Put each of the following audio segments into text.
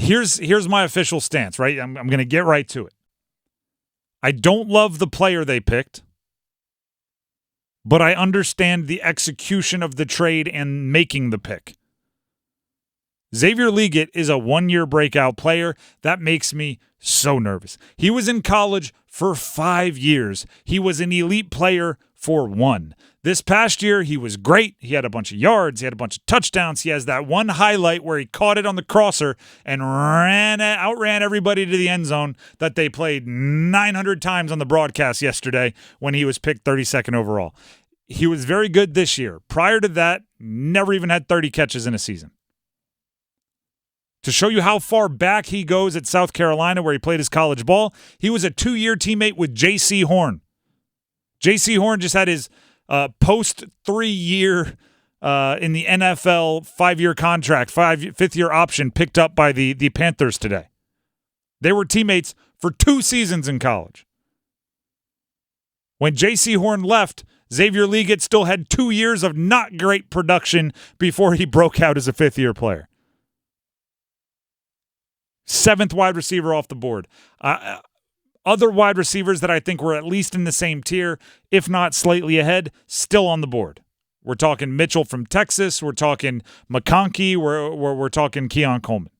here's my official stance, right? I'm going to get right to it. I don't love the player they picked, but I understand the execution of the trade and making the pick. Xavier Legette is a one-year breakout player. That makes me so nervous. He was in college for 5 years. He was an elite player for 1. This past year, he was great. He had a bunch of yards. He had a bunch of touchdowns. He has that one highlight where he caught it on the crosser and outran everybody to the end zone that they played 900 times on the broadcast yesterday when he was picked 32nd overall. He was very good this year. Prior to that, never even had 30 catches in a season. To show you how far back he goes at South Carolina, where he played his college ball, he was a 2-year teammate with J.C. Horn. J.C. Horn just had his post 3-year in the NFL 5-year contract, 5th-year option picked up by the Panthers today. They were teammates for 2 seasons in college. When J.C. Horn left, Xavier Legette still had 2 years of not great production before he broke out as a 5th-year player. 7th wide receiver off the board. Other wide receivers that I think were at least in the same tier, if not slightly ahead, still on the board. We're talking Mitchell from Texas. We're talking McConkey. We're talking Keon Coleman.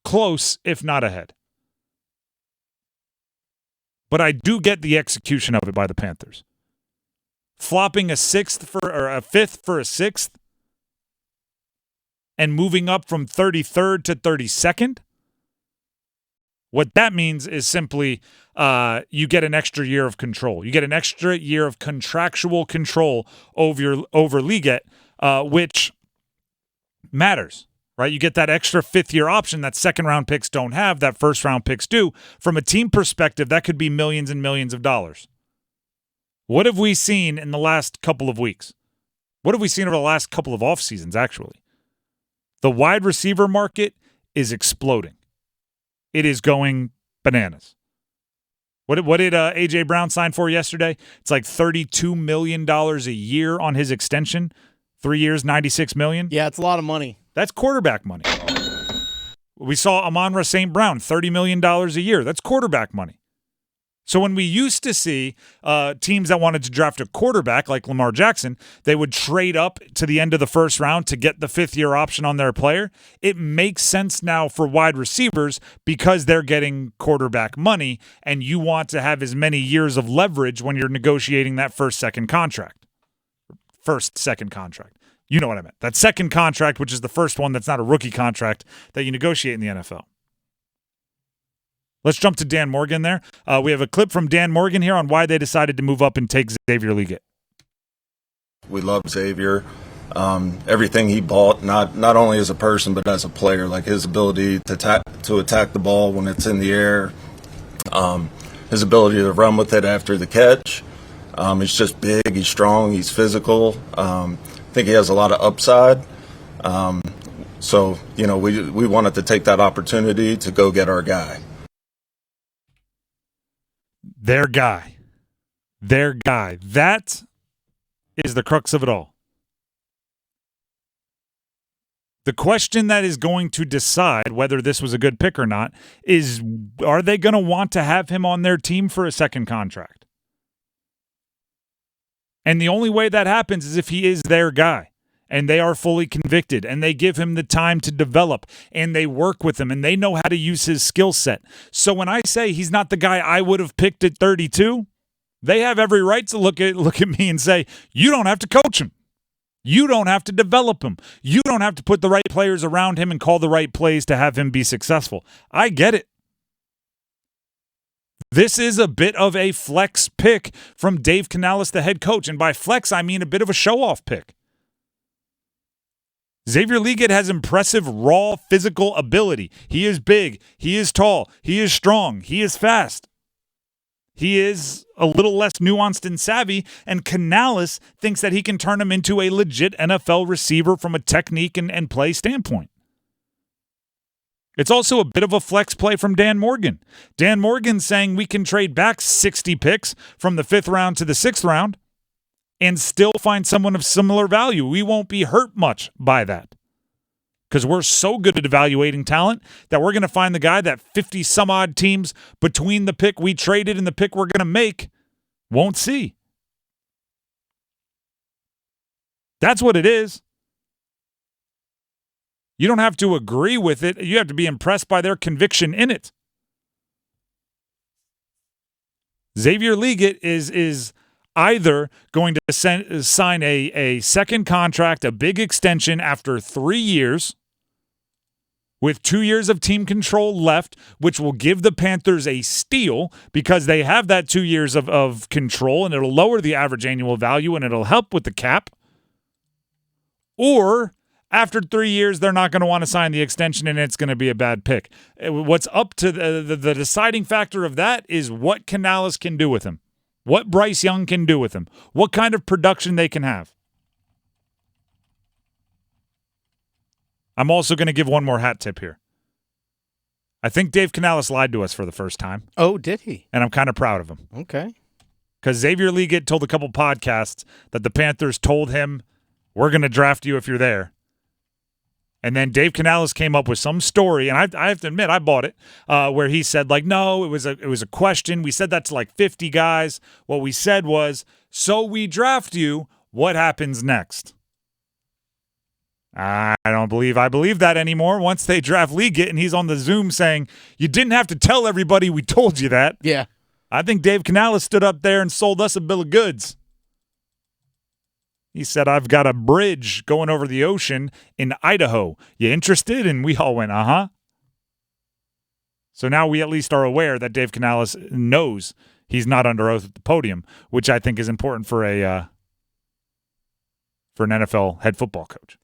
Close, if not ahead. But I do get the execution of it by the Panthers. Flopping a 5th for a 6th. And moving up from 33rd to 32nd, what that means is simply you get an extra year of control. You get an extra year of contractual control over Legette, which matters, right? You get that extra 5th-year option that second-round picks don't have, that first-round picks do. From a team perspective, that could be millions and millions of dollars. What have we seen in the last couple of weeks? What have we seen over the last couple of off seasons, actually? The wide receiver market is exploding. It is going bananas. What did A.J. Brown sign for yesterday? It's like $32 million a year on his extension. 3 years, $96 million. Yeah, it's a lot of money. That's quarterback money. We saw Amon-Ra St. Brown, $30 million a year. That's quarterback money. So when we used to see teams that wanted to draft a quarterback like Lamar Jackson, they would trade up to the end of the first round to get the 5th-year option on their player. It makes sense now for wide receivers because they're getting quarterback money, and you want to have as many years of leverage when you're negotiating that first-second contract. First-second contract. You know what I meant. That second contract, which is the first one that's not a rookie contract that you negotiate in the NFL. Let's jump to Dan Morgan there. We have a clip from Dan Morgan here on why they decided to move up and take Xavier Legette. We love Xavier. Everything he bought, not only as a person but as a player, like his ability to attack the ball when it's in the air, his ability to run with it after the catch. He's just big, he's strong, he's physical. I think he has a lot of upside. So, we wanted to take that opportunity to go get our guy. Their guy. That is the crux of it all. The question that is going to decide whether this was a good pick or not is, are they going to want to have him on their team for a second contract? And the only way that happens is if he is their guy. And they are fully convicted, and they give him the time to develop, and they work with him, and they know how to use his skill set. So when I say he's not the guy I would have picked at 32, they have every right to look at me and say, you don't have to coach him. You don't have to develop him. You don't have to put the right players around him and call the right plays to have him be successful. I get it. This is a bit of a flex pick from Dave Canales, the head coach. And by flex, I mean a bit of a show-off pick. Xavier Legette has impressive raw physical ability. He is big. He is tall. He is strong. He is fast. He is a little less nuanced and savvy, and Canales thinks that he can turn him into a legit NFL receiver from a technique and play standpoint. It's also a bit of a flex play from Dan Morgan. Dan Morgan saying we can trade back 60 picks from the 5th round to the 6th round and still find someone of similar value. We won't be hurt much by that. because we're so good at evaluating talent that we're going to find the guy that 50-some-odd teams between the pick we traded and the pick we're going to make won't see. That's what it is. You don't have to agree with it. You have to be impressed by their conviction in it. Xavier Legette is either going to sign a second contract, a big extension after 3 years, with 2 years of team control left, which will give the Panthers a steal because they have that 2 years of control, and it'll lower the average annual value, and it'll help with the cap. Or after 3 years, they're not going to want to sign the extension, and it's going to be a bad pick. What's up to the deciding factor of that is what Canales can do with him, what Bryce Young can do with him, what kind of production they can have. I'm also going to give one more hat tip here. I think Dave Canales lied to us for the first time. Oh, did he? And I'm kind of proud of him. Okay. Because Xavier Legette told a couple podcasts that the Panthers told him, we're going to draft you if you're there. And then Dave Canales came up with some story, and I have to admit, I bought it, where he said, like, no, it was a question. We said that to like 50 guys. What we said was, so we draft you, what happens next? I don't believe I believe that anymore. Once they draft Legette and he's on the Zoom saying, you didn't have to tell everybody we told you that. Yeah. I think Dave Canales stood up there and sold us a bill of goods. He said, I've got a bridge going over the ocean in Idaho. You interested? And we all went, uh-huh. So now we at least are aware that Dave Canales knows he's not under oath at the podium, which I think is important for an NFL head football coach.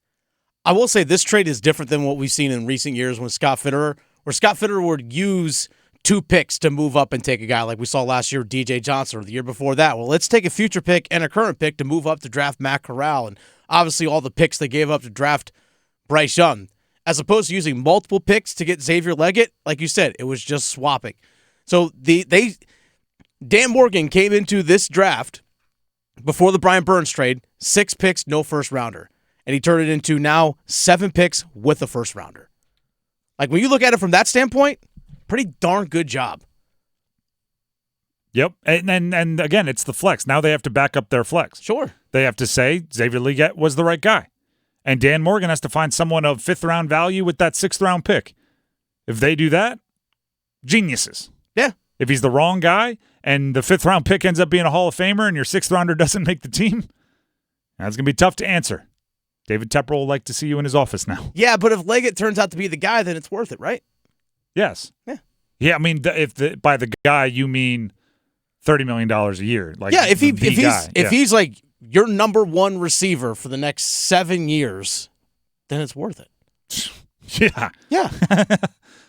I will say this trade is different than what we've seen in recent years when Scott Fitterer would use 2 picks to move up and take a guy like we saw last year with DJ Johnson or the year before that. Well, let's take a future pick and a current pick to move up to draft Matt Corral, and obviously all the picks they gave up to draft Bryce Young. As opposed to using multiple picks to get Xavier Legette, like you said, it was just swapping. So Dan Morgan came into this draft before the Brian Burns trade, 6 picks, no first rounder. And he turned it into now 7 picks with a first rounder. Like when you look at it from that standpoint, pretty darn good job. Yep. And again, it's the flex. Now they have to back up their flex. Sure. They have to say Xavier Legette was the right guy. And Dan Morgan has to find someone of 5th-round value with that 6th-round pick. If they do that, geniuses. Yeah. If he's the wrong guy and the 5th-round pick ends up being a Hall of Famer and your 6th-rounder doesn't make the team, that's going to be tough to answer. David Tepper will like to see you in his office now. Yeah, but if Legette turns out to be the guy, then it's worth it, right? Yes. Yeah. Yeah, I mean, by the guy you mean $30 million a year. Like, yeah, if he's he's like your number 1 receiver for the next 7 years, then it's worth it. Yeah. Yeah.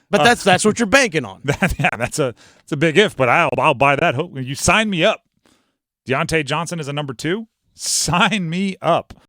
But that's what you're banking on. That's a big if, but I'll buy that. You sign me up. Deontay Johnson is a number 2. Sign me up.